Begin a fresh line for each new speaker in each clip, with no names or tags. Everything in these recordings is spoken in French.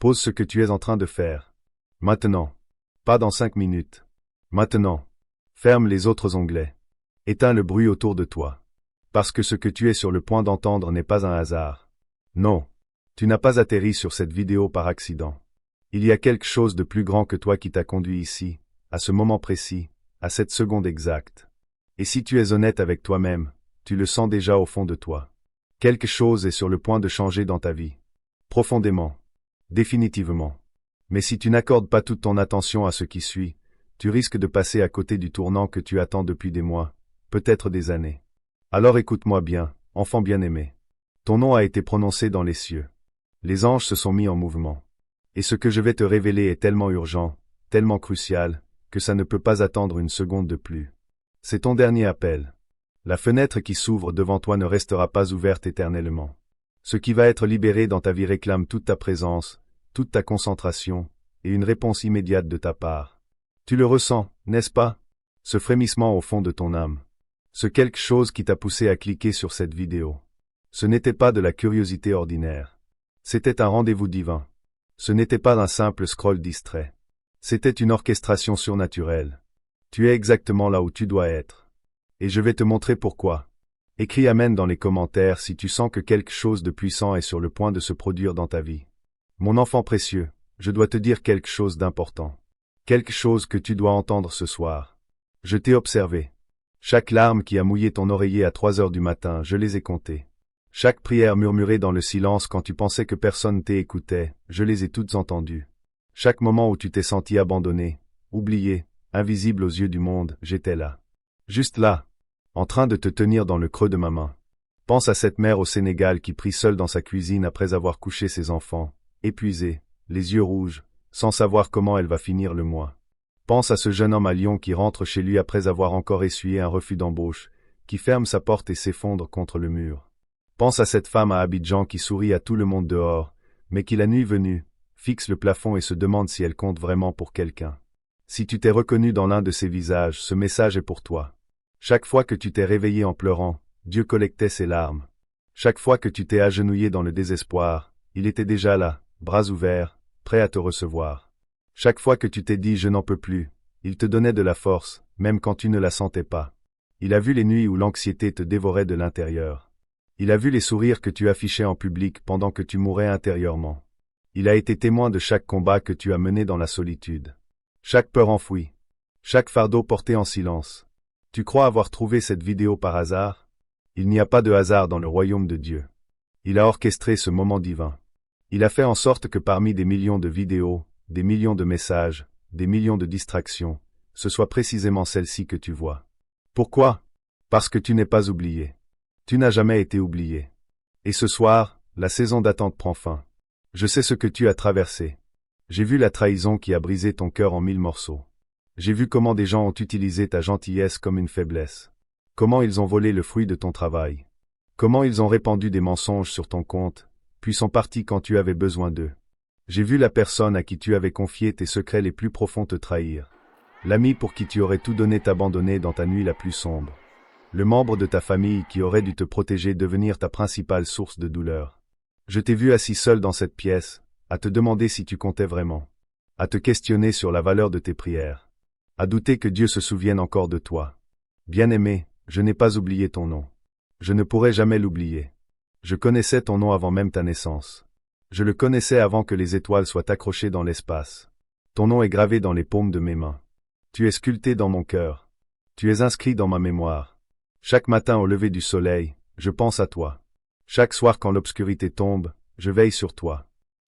Pose ce que tu es en train de faire. Maintenant. Pas dans 5 minutes. Maintenant. Ferme les autres onglets. Éteins le bruit autour de toi. Parce que ce que tu es sur le point d'entendre n'est pas un hasard. Non. Tu n'as pas atterri sur cette vidéo par accident. Il y a quelque chose de plus grand que toi qui t'a conduit ici, à ce moment précis, à cette seconde exacte. Et si tu es honnête avec toi-même, tu le sens déjà au fond de toi. Quelque chose est sur le point de changer dans ta vie. Profondément. Définitivement. Mais si tu n'accordes pas toute ton attention à ce qui suit, tu risques de passer à côté du tournant que tu attends depuis des mois, peut-être des années. Alors écoute-moi bien, enfant bien-aimé. Ton nom a été prononcé dans les cieux. Les anges se sont mis en mouvement. Et ce que je vais te révéler est tellement urgent, tellement crucial, que ça ne peut pas attendre une seconde de plus. C'est ton dernier appel. La fenêtre qui s'ouvre devant toi ne restera pas ouverte éternellement. Ce qui va être libéré dans ta vie réclame toute ta présence, toute ta concentration, et une réponse immédiate de ta part. Tu le ressens, n'est-ce pas? Ce frémissement au fond de ton âme. Ce quelque chose qui t'a poussé à cliquer sur cette vidéo. Ce n'était pas de la curiosité ordinaire. C'était un rendez-vous divin. Ce n'était pas un simple scroll distrait. C'était une orchestration surnaturelle. Tu es exactement là où tu dois être. Et je vais te montrer pourquoi. Écris Amen dans les commentaires si tu sens que quelque chose de puissant est sur le point de se produire dans ta vie. Mon enfant précieux, je dois te dire quelque chose d'important. Quelque chose que tu dois entendre ce soir. Je t'ai observé. Chaque larme qui a mouillé ton oreiller à 3 heures du matin, je les ai comptées. Chaque prière murmurée dans le silence quand tu pensais que personne t'écoutait, je les ai toutes entendues. Chaque moment où tu t'es senti abandonné, oublié, invisible aux yeux du monde, j'étais là. Juste là, en train de te tenir dans le creux de ma main. Pense à cette mère au Sénégal qui prie seule dans sa cuisine après avoir couché ses enfants, épuisée, les yeux rouges, sans savoir comment elle va finir le mois. Pense à ce jeune homme à Lyon qui rentre chez lui après avoir encore essuyé un refus d'embauche, qui ferme sa porte et s'effondre contre le mur. Pense à cette femme à Abidjan qui sourit à tout le monde dehors, mais qui la nuit venue, fixe le plafond et se demande si elle compte vraiment pour quelqu'un. Si tu t'es reconnu dans l'un de ces visages, ce message est pour toi. Chaque fois que tu t'es réveillé en pleurant, Dieu collectait ses larmes. Chaque fois que tu t'es agenouillé dans le désespoir, il était déjà là, bras ouverts, prêt à te recevoir. Chaque fois que tu t'es dit « je n'en peux plus », il te donnait de la force, même quand tu ne la sentais pas. Il a vu les nuits où l'anxiété te dévorait de l'intérieur. Il a vu les sourires que tu affichais en public pendant que tu mourais intérieurement. Il a été témoin de chaque combat que tu as mené dans la solitude. Chaque peur enfouie. Chaque fardeau porté en silence. Tu crois avoir trouvé cette vidéo par hasard? Il n'y a pas de hasard dans le royaume de Dieu. Il a orchestré ce moment divin. Il a fait en sorte que parmi des millions de vidéos, des millions de messages, des millions de distractions, ce soit précisément celle-ci que tu vois. Pourquoi? Parce que tu n'es pas oublié. Tu n'as jamais été oublié. Et ce soir, la saison d'attente prend fin. Je sais ce que tu as traversé. J'ai vu la trahison qui a brisé ton cœur en 1000 morceaux. J'ai vu comment des gens ont utilisé ta gentillesse comme une faiblesse. Comment ils ont volé le fruit de ton travail. Comment ils ont répandu des mensonges sur ton compte, puis sont partis quand tu avais besoin d'eux. J'ai vu la personne à qui tu avais confié tes secrets les plus profonds te trahir. L'ami pour qui tu aurais tout donné t'abandonner dans ta nuit la plus sombre. Le membre de ta famille qui aurait dû te protéger devenir ta principale source de douleur. Je t'ai vu assis seul dans cette pièce, à te demander si tu comptais vraiment. À te questionner sur la valeur de tes prières. À douter que Dieu se souvienne encore de toi. Bien-aimé, je n'ai pas oublié ton nom. Je ne pourrai jamais l'oublier. Je connaissais ton nom avant même ta naissance. Je le connaissais avant que les étoiles soient accrochées dans l'espace. Ton nom est gravé dans les paumes de mes mains. Tu es sculpté dans mon cœur. Tu es inscrit dans ma mémoire. Chaque matin au lever du soleil, je pense à toi. Chaque soir quand l'obscurité tombe, je veille sur toi.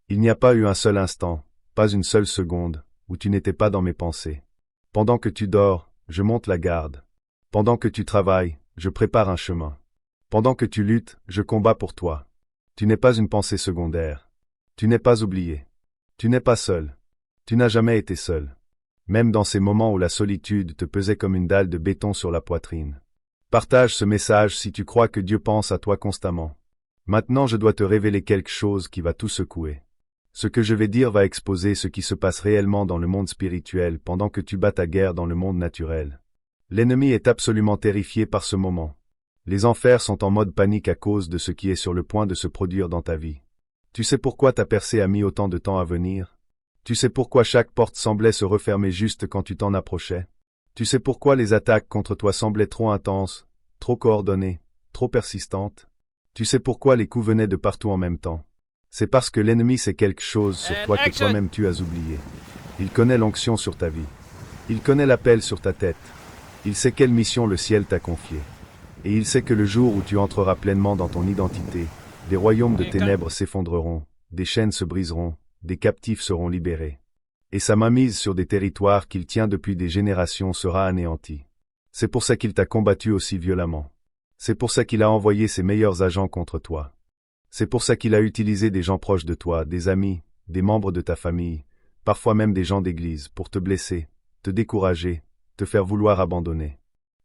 Il n'y a pas eu un seul instant, pas une seule seconde, où tu n'étais pas dans mes pensées. Pendant que tu dors, je monte la garde. Pendant que tu travailles, je prépare un chemin. Pendant que tu luttes, je combats pour toi. Tu n'es pas une pensée secondaire. Tu n'es pas oublié. Tu n'es pas seul. Tu n'as jamais été seul. Même dans ces moments où la solitude te pesait comme une dalle de béton sur la poitrine. Partage ce message si tu crois que Dieu pense à toi constamment. Maintenant je dois te révéler quelque chose qui va tout secouer. Ce que je vais dire va exposer ce qui se passe réellement dans le monde spirituel pendant que tu bats ta guerre dans le monde naturel. L'ennemi est absolument terrifié par ce moment. Les enfers sont en mode panique à cause de ce qui est sur le point de se produire dans ta vie. Tu sais pourquoi ta percée a mis autant de temps à venir? Tu sais pourquoi chaque porte semblait se refermer juste quand tu t'en approchais? Tu sais pourquoi les attaques contre toi semblaient trop intenses, trop coordonnées, trop persistantes? Tu sais pourquoi les coups venaient de partout en même temps? C'est parce que l'ennemi sait quelque chose sur toi que toi-même tu as oublié. Il connaît l'onction sur ta vie. Il connaît l'appel sur ta tête. Il sait quelle mission le ciel t'a confiée. Et il sait que le jour où tu entreras pleinement dans ton identité, des royaumes de ténèbres s'effondreront, des chaînes se briseront, des captifs seront libérés. Et sa mainmise sur des territoires qu'il tient depuis des générations sera anéantie. C'est pour ça qu'il t'a combattu aussi violemment. C'est pour ça qu'il a envoyé ses meilleurs agents contre toi. C'est pour ça qu'il a utilisé des gens proches de toi, des amis, des membres de ta famille, parfois même des gens d'église, pour te blesser, te décourager, te faire vouloir abandonner.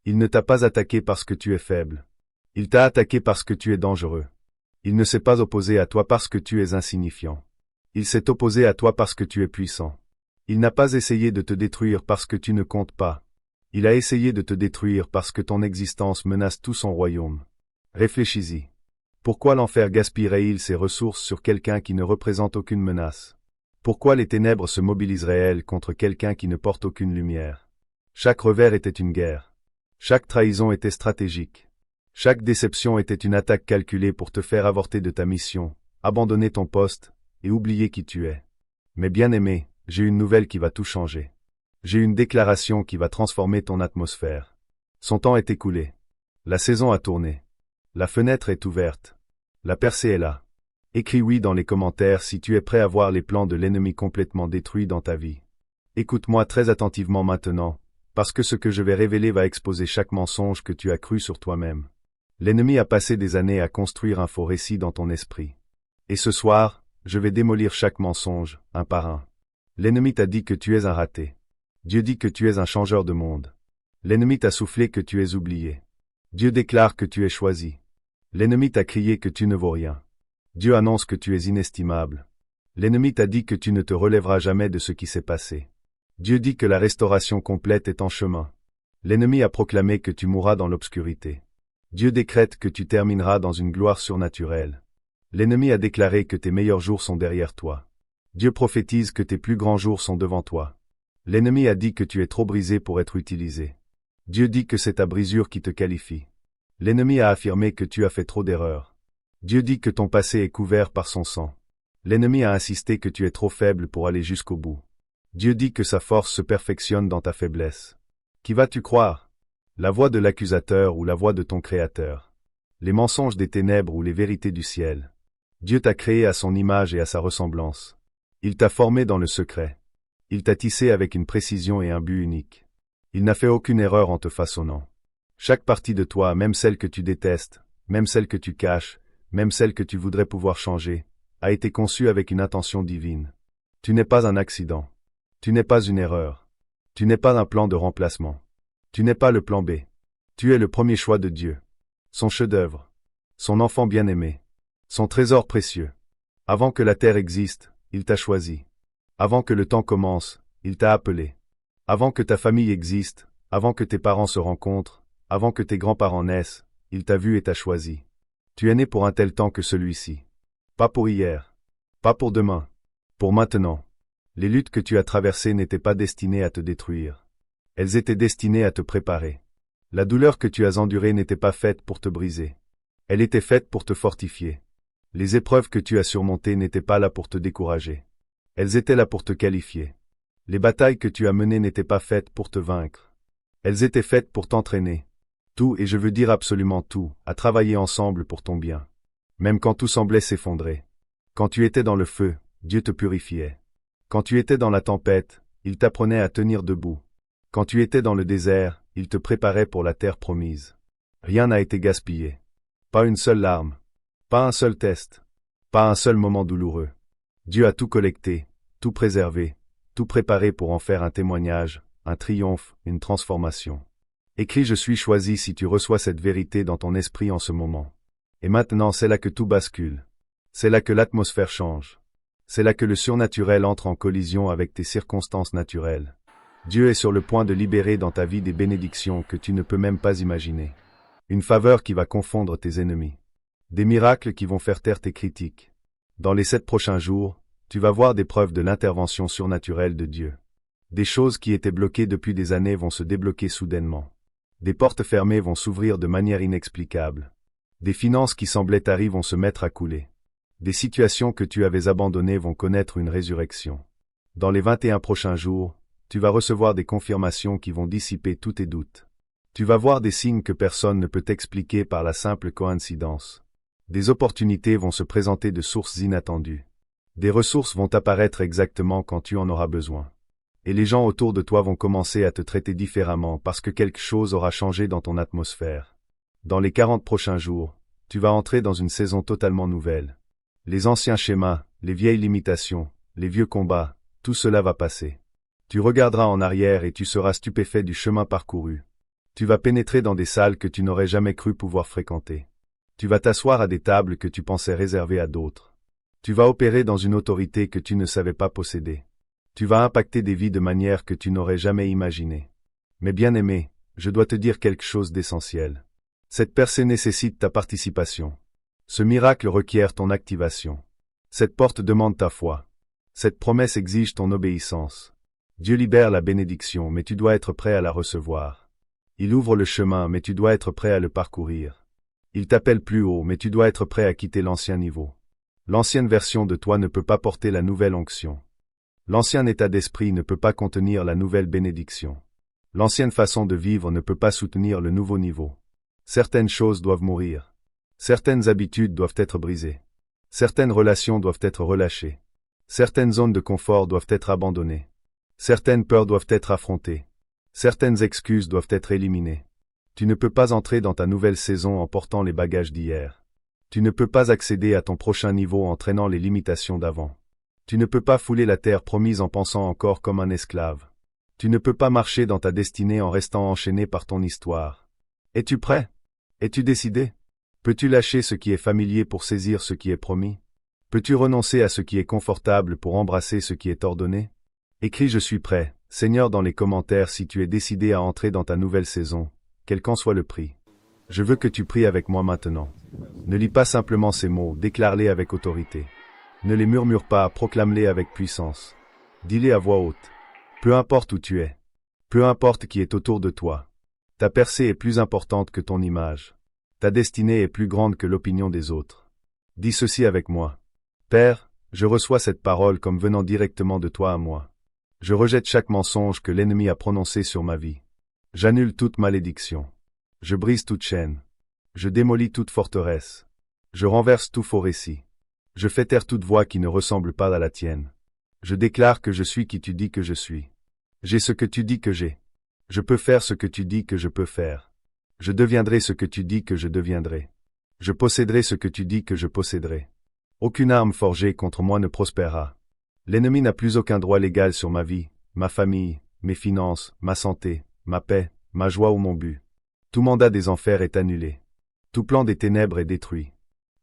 Il ne t'a pas attaqué parce que tu es faible. Il t'a attaqué parce que tu es dangereux. Il ne s'est pas opposé à toi parce que tu es insignifiant. Il s'est opposé à toi parce que tu es puissant. Il n'a pas essayé de te détruire parce que tu ne comptes pas. Il a essayé de te détruire parce que ton existence menace tout son royaume. Réfléchis-y. Pourquoi l'enfer gaspillerait-il ses ressources sur quelqu'un qui ne représente aucune menace? Pourquoi les ténèbres se mobiliseraient-elles contre quelqu'un qui ne porte aucune lumière? Chaque revers était une guerre. Chaque trahison était stratégique. Chaque déception était une attaque calculée pour te faire avorter de ta mission, abandonner ton poste, et oublier qui tu es. Mais bien-aimé, j'ai une nouvelle qui va tout changer. J'ai une déclaration qui va transformer ton atmosphère. Son temps est écoulé. La saison a tourné. La fenêtre est ouverte. La percée est là. Écris oui dans les commentaires si tu es prêt à voir les plans de l'ennemi complètement détruits dans ta vie. Écoute-moi très attentivement maintenant, parce que ce que je vais révéler va exposer chaque mensonge que tu as cru sur toi-même. L'ennemi a passé des années à construire un faux récit dans ton esprit. Et ce soir, je vais démolir chaque mensonge, un par un. L'ennemi t'a dit que tu es un raté. Dieu dit que tu es un changeur de monde. L'ennemi t'a soufflé que tu es oublié. Dieu déclare que tu es choisi. L'ennemi t'a crié que tu ne vaux rien. Dieu annonce que tu es inestimable. L'ennemi t'a dit que tu ne te relèveras jamais de ce qui s'est passé. Dieu dit que la restauration complète est en chemin. L'ennemi a proclamé que tu mourras dans l'obscurité. Dieu décrète que tu termineras dans une gloire surnaturelle. L'ennemi a déclaré que tes meilleurs jours sont derrière toi. Dieu prophétise que tes plus grands jours sont devant toi. L'ennemi a dit que tu es trop brisé pour être utilisé. Dieu dit que c'est ta brisure qui te qualifie. L'ennemi a affirmé que tu as fait trop d'erreurs. Dieu dit que ton passé est couvert par son sang. L'ennemi a insisté que tu es trop faible pour aller jusqu'au bout. Dieu dit que sa force se perfectionne dans ta faiblesse. Qui vas-tu croire? La voix de l'accusateur ou la voix de ton Créateur? Les mensonges des ténèbres ou les vérités du ciel? Dieu t'a créé à son image et à sa ressemblance. Il t'a formé dans le secret. Il t'a tissé avec une précision et un but unique. Il n'a fait aucune erreur en te façonnant. Chaque partie de toi, même celle que tu détestes, même celle que tu caches, même celle que tu voudrais pouvoir changer, a été conçue avec une intention divine. Tu n'es pas un accident. Tu n'es pas une erreur. Tu n'es pas un plan de remplacement. Tu n'es pas le plan B. Tu es le premier choix de Dieu. Son chef-d'œuvre. Son enfant bien-aimé. Son trésor précieux. Avant que la terre existe, il t'a choisi. Avant que le temps commence, il t'a appelé. Avant que ta famille existe, avant que tes parents se rencontrent, avant que tes grands-parents naissent, il t'a vu et t'a choisi. Tu es né pour un tel temps que celui-ci. Pas pour hier. Pas pour demain. Pour maintenant. Les luttes que tu as traversées n'étaient pas destinées à te détruire. Elles étaient destinées à te préparer. La douleur que tu as endurée n'était pas faite pour te briser. Elle était faite pour te fortifier. Les épreuves que tu as surmontées n'étaient pas là pour te décourager. Elles étaient là pour te qualifier. Les batailles que tu as menées n'étaient pas faites pour te vaincre. Elles étaient faites pour t'entraîner. Tout, et je veux dire absolument tout, à travailler ensemble pour ton bien. Même quand tout semblait s'effondrer. Quand tu étais dans le feu, Dieu te purifiait. Quand tu étais dans la tempête, il t'apprenait à tenir debout. Quand tu étais dans le désert, il te préparait pour la terre promise. Rien n'a été gaspillé. Pas une seule larme. Pas un seul test. Pas un seul moment douloureux. Dieu a tout collecté, tout préservé, tout préparé pour en faire un témoignage, un triomphe, une transformation. Écris je suis choisi si tu reçois cette vérité dans ton esprit en ce moment. Et maintenant c'est là que tout bascule. C'est là que l'atmosphère change. C'est là que le surnaturel entre en collision avec tes circonstances naturelles. Dieu est sur le point de libérer dans ta vie des bénédictions que tu ne peux même pas imaginer. Une faveur qui va confondre tes ennemis. Des miracles qui vont faire taire tes critiques. Dans les 7 prochains jours, tu vas voir des preuves de l'intervention surnaturelle de Dieu. Des choses qui étaient bloquées depuis des années vont se débloquer soudainement. Des portes fermées vont s'ouvrir de manière inexplicable. Des finances qui semblaient taries vont se mettre à couler. Des situations que tu avais abandonnées vont connaître une résurrection. Dans les 21 prochains jours, tu vas recevoir des confirmations qui vont dissiper tous tes doutes. Tu vas voir des signes que personne ne peut expliquer par la simple coïncidence. Des opportunités vont se présenter de sources inattendues. Des ressources vont apparaître exactement quand tu en auras besoin. Et les gens autour de toi vont commencer à te traiter différemment parce que quelque chose aura changé dans ton atmosphère. Dans les 40 prochains jours, tu vas entrer dans une saison totalement nouvelle. Les anciens schémas, les vieilles limitations, les vieux combats, tout cela va passer. Tu regarderas en arrière et tu seras stupéfait du chemin parcouru. Tu vas pénétrer dans des salles que tu n'aurais jamais cru pouvoir fréquenter. Tu vas t'asseoir à des tables que tu pensais réservées à d'autres. Tu vas opérer dans une autorité que tu ne savais pas posséder. Tu vas impacter des vies de manière que tu n'aurais jamais imaginée. Mais bien-aimé, je dois te dire quelque chose d'essentiel. Cette percée nécessite ta participation. Ce miracle requiert ton activation. Cette porte demande ta foi. Cette promesse exige ton obéissance. Dieu libère la bénédiction, mais tu dois être prêt à la recevoir. Il ouvre le chemin, mais tu dois être prêt à le parcourir. Il t'appelle plus haut, mais tu dois être prêt à quitter l'ancien niveau. L'ancienne version de toi ne peut pas porter la nouvelle onction. L'ancien état d'esprit ne peut pas contenir la nouvelle bénédiction. L'ancienne façon de vivre ne peut pas soutenir le nouveau niveau. Certaines choses doivent mourir. Certaines habitudes doivent être brisées. Certaines relations doivent être relâchées. Certaines zones de confort doivent être abandonnées. Certaines peurs doivent être affrontées. Certaines excuses doivent être éliminées. Tu ne peux pas entrer dans ta nouvelle saison en portant les bagages d'hier. Tu ne peux pas accéder à ton prochain niveau en traînant les limitations d'avant. Tu ne peux pas fouler la terre promise en pensant encore comme un esclave. Tu ne peux pas marcher dans ta destinée en restant enchaîné par ton histoire. Es-tu prêt? Es-tu décidé? Peux-tu lâcher ce qui est familier pour saisir ce qui est promis? Peux-tu renoncer à ce qui est confortable pour embrasser ce qui est ordonné? Écris je suis prêt, Seigneur, dans les commentaires si tu es décidé à entrer dans ta nouvelle saison, quel qu'en soit le prix. Je veux que tu pries avec moi maintenant. Ne lis pas simplement ces mots, déclare-les avec autorité. Ne les murmure pas, proclame-les avec puissance. Dis-les à voix haute. Peu importe où tu es. Peu importe qui est autour de toi. Ta percée est plus importante que ton image. Ta destinée est plus grande que l'opinion des autres. Dis ceci avec moi. Père, je reçois cette parole comme venant directement de toi à moi. Je rejette chaque mensonge que l'ennemi a prononcé sur ma vie. J'annule toute malédiction. Je brise toute chaîne. Je démolis toute forteresse. Je renverse tout faux récit. Je fais taire toute voix qui ne ressemble pas à la tienne. Je déclare que je suis qui tu dis que je suis. J'ai ce que tu dis que j'ai. Je peux faire ce que tu dis que je peux faire. Je deviendrai ce que tu dis que je deviendrai. Je posséderai ce que tu dis que je posséderai. Aucune arme forgée contre moi ne prospérera. L'ennemi n'a plus aucun droit légal sur ma vie, ma famille, mes finances, ma santé, ma paix, ma joie ou mon but. Tout mandat des enfers est annulé. Tout plan des ténèbres est détruit.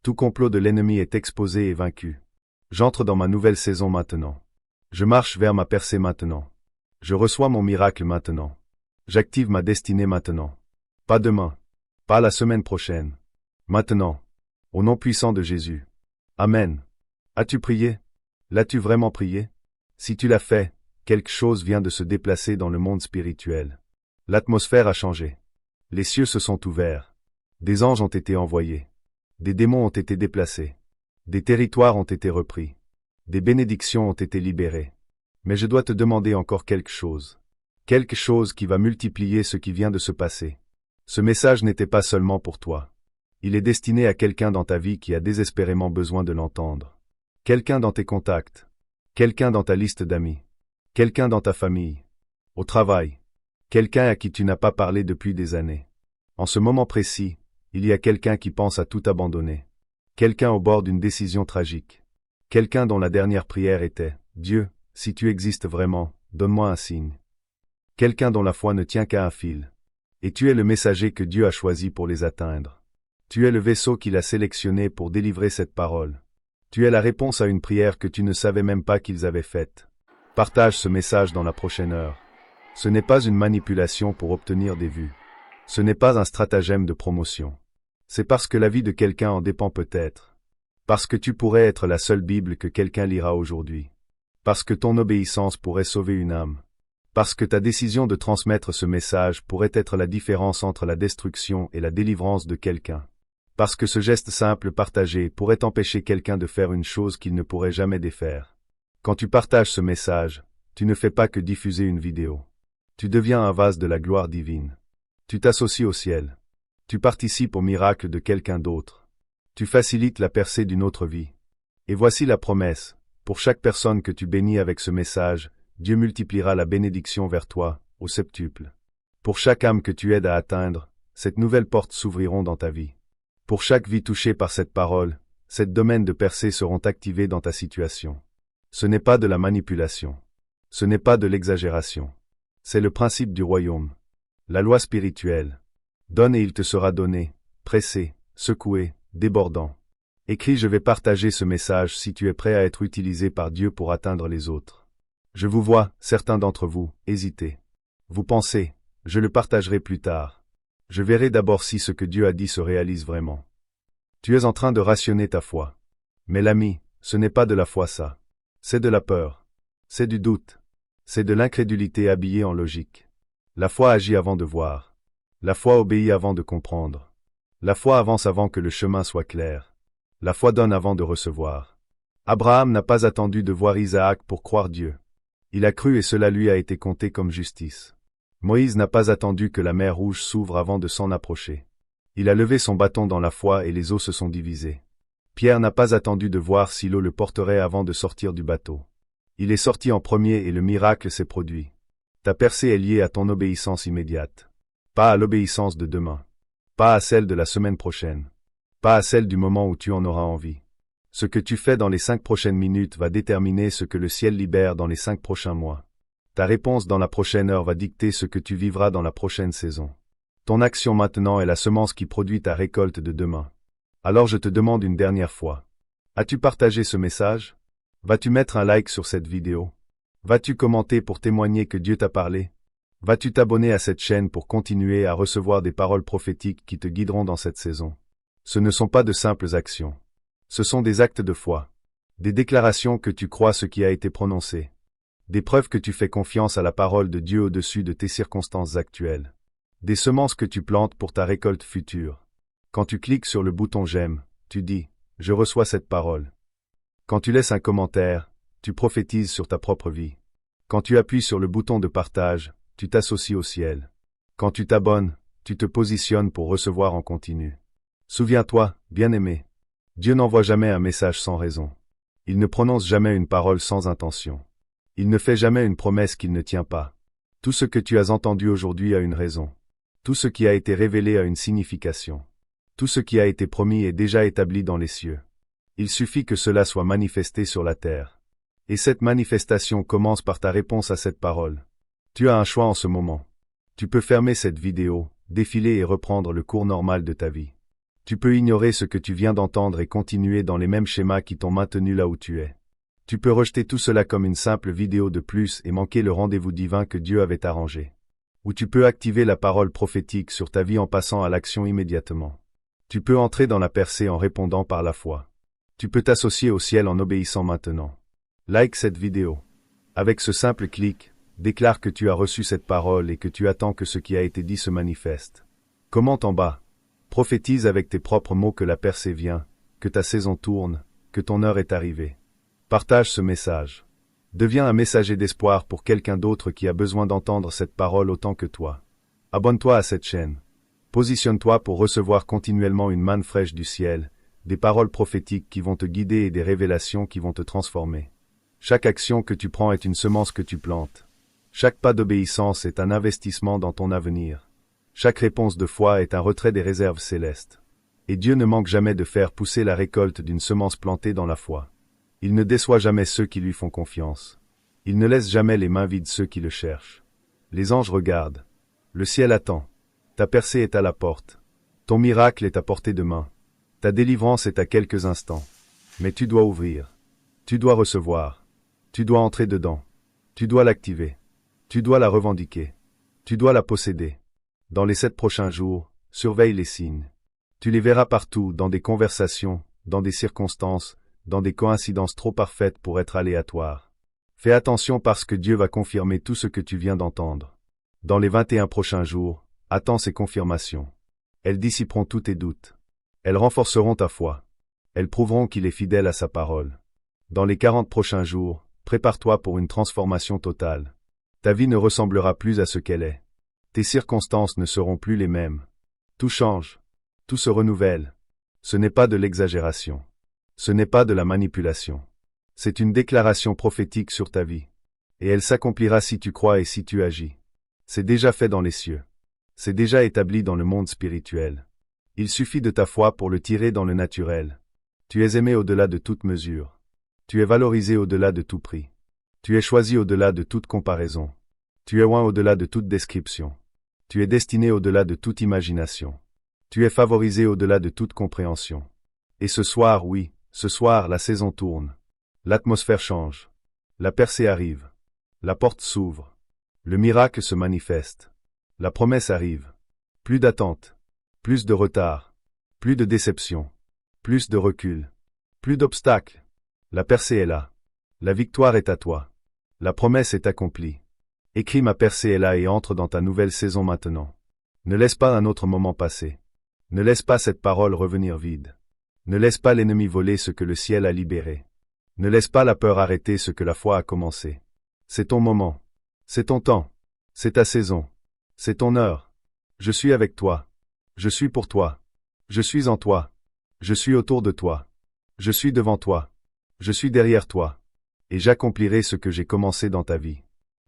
Tout complot de l'ennemi est exposé et vaincu. J'entre dans ma nouvelle saison maintenant. Je marche vers ma percée maintenant. Je reçois mon miracle maintenant. J'active ma destinée maintenant. Pas demain. Pas la semaine prochaine. Maintenant. Au nom puissant de Jésus. Amen. As-tu prié? L'as-tu vraiment prié? Si tu l'as fait, quelque chose vient de se déplacer dans le monde spirituel. L'atmosphère a changé. Les cieux se sont ouverts. Des anges ont été envoyés. Des démons ont été déplacés. Des territoires ont été repris. Des bénédictions ont été libérées. Mais je dois te demander encore quelque chose. Quelque chose qui va multiplier ce qui vient de se passer. Ce message n'était pas seulement pour toi. Il est destiné à quelqu'un dans ta vie qui a désespérément besoin de l'entendre. Quelqu'un dans tes contacts. Quelqu'un dans ta liste d'amis. Quelqu'un dans ta famille. Au travail. Quelqu'un à qui tu n'as pas parlé depuis des années. En ce moment précis, il y a quelqu'un qui pense à tout abandonner. Quelqu'un au bord d'une décision tragique. Quelqu'un dont la dernière prière était « Dieu, si tu existes vraiment, donne-moi un signe. » Quelqu'un dont la foi ne tient qu'à un fil. Et tu es le messager que Dieu a choisi pour les atteindre. Tu es le vaisseau qu'il a sélectionné pour délivrer cette parole. Tu es la réponse à une prière que tu ne savais même pas qu'ils avaient faite. Partage ce message dans la prochaine heure. Ce n'est pas une manipulation pour obtenir des vues. Ce n'est pas un stratagème de promotion. C'est parce que la vie de quelqu'un en dépend peut-être. Parce que tu pourrais être la seule Bible que quelqu'un lira aujourd'hui. Parce que ton obéissance pourrait sauver une âme. Parce que ta décision de transmettre ce message pourrait être la différence entre la destruction et la délivrance de quelqu'un. Parce que ce geste simple partagé pourrait empêcher quelqu'un de faire une chose qu'il ne pourrait jamais défaire. Quand tu partages ce message, tu ne fais pas que diffuser une vidéo. Tu deviens un vase de la gloire divine. Tu t'associes au ciel. Tu participes au miracle de quelqu'un d'autre. Tu facilites la percée d'une autre vie. Et voici la promesse. Pour chaque personne que tu bénis avec ce message, Dieu multipliera la bénédiction vers toi, au septuple. Pour chaque âme que tu aides à atteindre, cette nouvelle porte s'ouvriront dans ta vie. Pour chaque vie touchée par cette parole, ces domaines de percée seront activés dans ta situation. Ce n'est pas de la manipulation. Ce n'est pas de l'exagération. C'est le principe du royaume. La loi spirituelle. Donne et il te sera donné, pressé, secoué, débordant. Écris: je vais partager ce message si tu es prêt à être utilisé par Dieu pour atteindre les autres. Je vous vois, certains d'entre vous, hésiter. Vous pensez, je le partagerai plus tard. Je verrai d'abord si ce que Dieu a dit se réalise vraiment. Tu es en train de rationner ta foi. Mais l'ami, ce n'est pas de la foi ça. C'est de la peur. C'est du doute. C'est de l'incrédulité habillée en logique. La foi agit avant de voir. La foi obéit avant de comprendre. La foi avance avant que le chemin soit clair. La foi donne avant de recevoir. Abraham n'a pas attendu de voir Isaac pour croire Dieu. Il a cru et cela lui a été compté comme justice. Moïse n'a pas attendu que la mer Rouge s'ouvre avant de s'en approcher. Il a levé son bâton dans la foi et les eaux se sont divisées. Pierre n'a pas attendu de voir si l'eau le porterait avant de sortir du bateau. Il est sorti en premier et le miracle s'est produit. Ta percée est liée à ton obéissance immédiate. Pas à l'obéissance de demain. Pas à celle de la semaine prochaine. Pas à celle du moment où tu en auras envie. Ce que tu fais dans les 5 prochaines minutes va déterminer ce que le ciel libère dans les 5 prochains mois. Ta réponse dans la prochaine heure va dicter ce que tu vivras dans la prochaine saison. Ton action maintenant est la semence qui produit ta récolte de demain. Alors je te demande une dernière fois. As-tu partagé ce message? Vas-tu mettre un like sur cette vidéo? Vas-tu commenter pour témoigner que Dieu t'a parlé? Vas-tu t'abonner à cette chaîne pour continuer à recevoir des paroles prophétiques qui te guideront dans cette saison? Ce ne sont pas de simples actions. Ce sont des actes de foi. Des déclarations que tu crois ce qui a été prononcé. Des preuves que tu fais confiance à la parole de Dieu au-dessus de tes circonstances actuelles. Des semences que tu plantes pour ta récolte future. Quand tu cliques sur le bouton j'aime, tu dis, je reçois cette parole. Quand tu laisses un commentaire, tu prophétises sur ta propre vie. Quand tu appuies sur le bouton de partage, tu t'associes au ciel. Quand tu t'abonnes, tu te positionnes pour recevoir en continu. Souviens-toi, bien-aimé, Dieu n'envoie jamais un message sans raison. Il ne prononce jamais une parole sans intention. Il ne fait jamais une promesse qu'il ne tient pas. Tout ce que tu as entendu aujourd'hui a une raison. Tout ce qui a été révélé a une signification. Tout ce qui a été promis est déjà établi dans les cieux. Il suffit que cela soit manifesté sur la terre. Et cette manifestation commence par ta réponse à cette parole. Tu as un choix en ce moment. Tu peux fermer cette vidéo, défiler et reprendre le cours normal de ta vie. Tu peux ignorer ce que tu viens d'entendre et continuer dans les mêmes schémas qui t'ont maintenu là où tu es. Tu peux rejeter tout cela comme une simple vidéo de plus et manquer le rendez-vous divin que Dieu avait arrangé. Ou tu peux activer la parole prophétique sur ta vie en passant à l'action immédiatement. Tu peux entrer dans la percée en répondant par la foi. Tu peux t'associer au ciel en obéissant maintenant. Like cette vidéo. Avec ce simple clic, déclare que tu as reçu cette parole et que tu attends que ce qui a été dit se manifeste. Commente en bas. Prophétise avec tes propres mots que la percée vient, que ta saison tourne, que ton heure est arrivée. Partage ce message. Deviens un messager d'espoir pour quelqu'un d'autre qui a besoin d'entendre cette parole autant que toi. Abonne-toi à cette chaîne. Positionne-toi pour recevoir continuellement une manne fraîche du ciel, des paroles prophétiques qui vont te guider et des révélations qui vont te transformer. Chaque action que tu prends est une semence que tu plantes. Chaque pas d'obéissance est un investissement dans ton avenir. Chaque réponse de foi est un retrait des réserves célestes. Et Dieu ne manque jamais de faire pousser la récolte d'une semence plantée dans la foi. Il ne déçoit jamais ceux qui lui font confiance. Il ne laisse jamais les mains vides ceux qui le cherchent. Les anges regardent. Le ciel attend. Ta percée est à la porte. Ton miracle est à portée de main. Ta délivrance est à quelques instants. Mais tu dois ouvrir. Tu dois recevoir. Tu dois entrer dedans. Tu dois l'activer. Tu dois la revendiquer. Tu dois la posséder. Dans les 7 prochains jours, surveille les signes. Tu les verras partout, dans des conversations, dans des circonstances, dans des coïncidences trop parfaites pour être aléatoires. Fais attention parce que Dieu va confirmer tout ce que tu viens d'entendre. Dans les 21 prochains jours, attends ces confirmations. Elles dissiperont tous tes doutes. Elles renforceront ta foi. Elles prouveront qu'il est fidèle à sa parole. Dans les 40 prochains jours, prépare-toi pour une transformation totale. Ta vie ne ressemblera plus à ce qu'elle est. Tes circonstances ne seront plus les mêmes. Tout change. Tout se renouvelle. Ce n'est pas de l'exagération. Ce n'est pas de la manipulation. C'est une déclaration prophétique sur ta vie. Et elle s'accomplira si tu crois et si tu agis. C'est déjà fait dans les cieux. C'est déjà établi dans le monde spirituel. Il suffit de ta foi pour le tirer dans le naturel. Tu es aimé au-delà de toute mesure. Tu es valorisé au-delà de tout prix. Tu es choisi au-delà de toute comparaison. Tu es oint au-delà de toute description. Tu es destiné au-delà de toute imagination. Tu es favorisé au-delà de toute compréhension. Et ce soir, oui, ce soir, la saison tourne. L'atmosphère change. La percée arrive. La porte s'ouvre. Le miracle se manifeste. La promesse arrive. Plus d'attente. Plus de retard. Plus de déception. Plus de recul. Plus d'obstacles. La percée est là. La victoire est à toi. La promesse est accomplie. Écris ma percée est là et entre dans ta nouvelle saison maintenant. Ne laisse pas un autre moment passer. Ne laisse pas cette parole revenir vide. Ne laisse pas l'ennemi voler ce que le ciel a libéré. Ne laisse pas la peur arrêter ce que la foi a commencé. C'est ton moment. C'est ton temps. C'est ta saison. C'est ton heure. Je suis avec toi. Je suis pour toi. Je suis en toi. Je suis autour de toi. Je suis devant toi. Je suis derrière toi. Et j'accomplirai ce que j'ai commencé dans ta vie.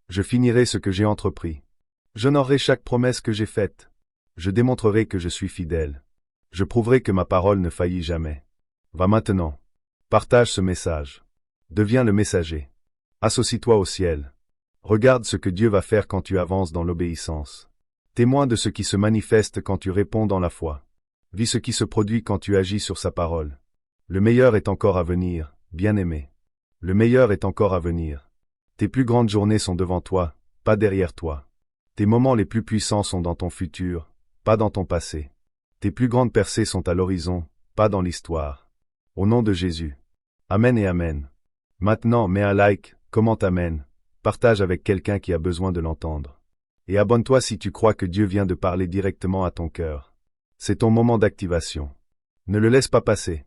Je finirai ce que j'ai entrepris. J'honorerai chaque promesse que j'ai faite. Je démontrerai que je suis fidèle. Je prouverai que ma parole ne faillit jamais. Va maintenant. Partage ce message. Deviens le messager. Associe-toi au ciel. Regarde ce que Dieu va faire quand tu avances dans l'obéissance. Témoin de ce qui se manifeste quand tu réponds dans la foi. Vis ce qui se produit quand tu agis sur sa parole. Le meilleur est encore à venir, bien-aimé. Le meilleur est encore à venir. Tes plus grandes journées sont devant toi, pas derrière toi. Tes moments les plus puissants sont dans ton futur, pas dans ton passé. Tes plus grandes percées sont à l'horizon, pas dans l'histoire. Au nom de Jésus. Amen et Amen. Maintenant, mets un like, commente Amen, partage avec quelqu'un qui a besoin de l'entendre. Et abonne-toi si tu crois que Dieu vient de parler directement à ton cœur. C'est ton moment d'activation. Ne le laisse pas passer.